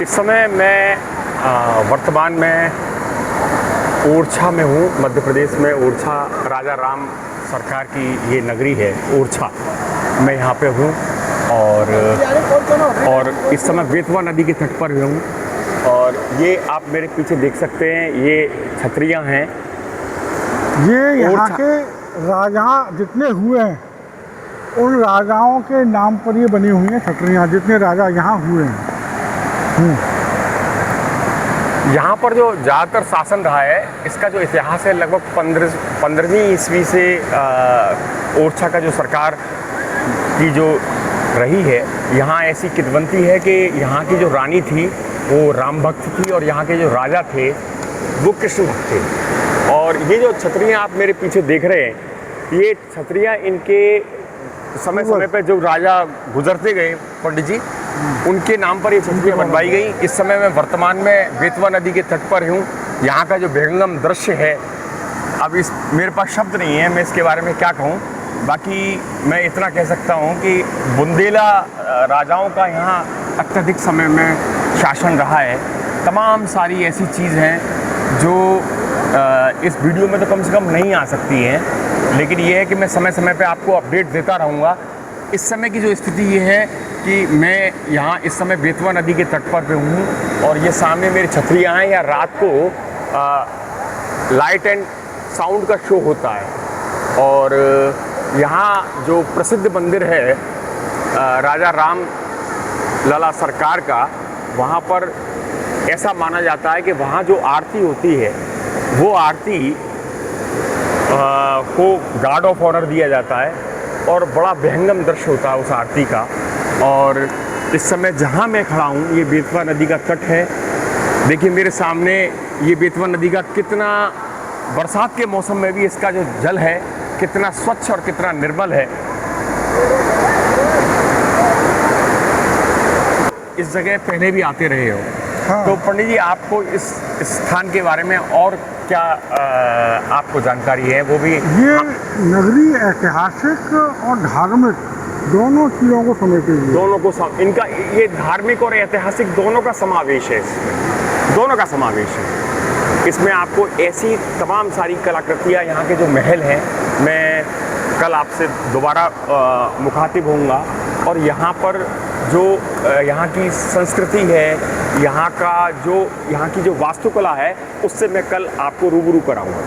इस समय मैं वर्तमान में ओरछा में हूँ, मध्य प्रदेश में। ओरछा राजा राम सरकार की ये नगरी है ओरछा, मैं यहाँ पे हूँ और इस समय बेतवा नदी के तट पर हूँ। और ये आप मेरे पीछे देख सकते हैं, ये छतरियाँ हैं। ये यहाँ के राजा जितने हुए हैं उन राजाओं के नाम पर ये बनी हुई हैं छतरियाँ, जितने राजा यहाँ हुए हैं। यहाँ पर जो ज़्यादातर शासन रहा है, इसका जो इतिहास है लगभग 15वीं ईस्वी से ओरछा का जो सरकार की जो रही है, यहाँ ऐसी किंवदंती है कि यहाँ की जो रानी थी वो राम भक्त थी और यहाँ के जो राजा थे वो कृष्ण भक्त थे। और ये जो छतरियाँ आप मेरे पीछे देख रहे हैं, ये छतरियाँ इनके समय समय पे जो राजा गुजरते गए पंडित जी, उनके नाम पर ये छतरियाँ बनवाई गई। इस समय मैं वर्तमान में बेतवा नदी के तट पर हूँ। यहाँ का जो विहंगम दृश्य है, अब इस मेरे पास शब्द नहीं है मैं इसके बारे में क्या कहूँ। बाकी मैं इतना कह सकता हूँ कि बुंदेला राजाओं का यहाँ अत्यधिक समय में शासन रहा है। तमाम सारी ऐसी चीज़ हैं जो इस वीडियो में तो कम से कम नहीं आ सकती हैं, लेकिन ये है कि मैं समय समय पे आपको अपडेट देता रहूँगा। इस समय की जो स्थिति ये है कि मैं यहाँ इस समय बेतवा नदी के तट पर हूँ और ये सामने मेरी छतरियाँ हैं। या रात को लाइट एंड साउंड का शो होता है और यहाँ जो प्रसिद्ध मंदिर है राजा राम लला सरकार का, वहाँ पर ऐसा माना जाता है कि वहाँ जो आरती होती है वो आरती को गार्ड ऑफ ऑनर दिया जाता है और बड़ा विहंगम दृश्य होता है उस आरती का। और इस समय जहाँ मैं खड़ा हूँ ये बेतवा नदी का तट है। देखिए मेरे सामने ये बेतवा नदी का कितना, बरसात के मौसम में भी इसका जो जल है कितना स्वच्छ और कितना निर्मल है। इस जगह पहले भी आते रहे हो। हाँ। तो पंडित जी, आपको इस स्थान के बारे में और क्या आपको जानकारी है? वो भी ये नगरी ऐतिहासिक और धार्मिक दोनों चीज़ों को समेटे हुए, दोनों को इनका ये धार्मिक और ऐतिहासिक दोनों का समावेश है। इसमें दोनों का समावेश है। इसमें आपको ऐसी तमाम सारी कलाकृतियाँ, यहाँ के जो महल हैं, मैं कल आपसे दोबारा मुखातिब होऊंगा। और यहाँ पर जो यहाँ की संस्कृति है, यहाँ की जो वास्तुकला है, उससे मैं कल आपको रूबरू कराऊंगा।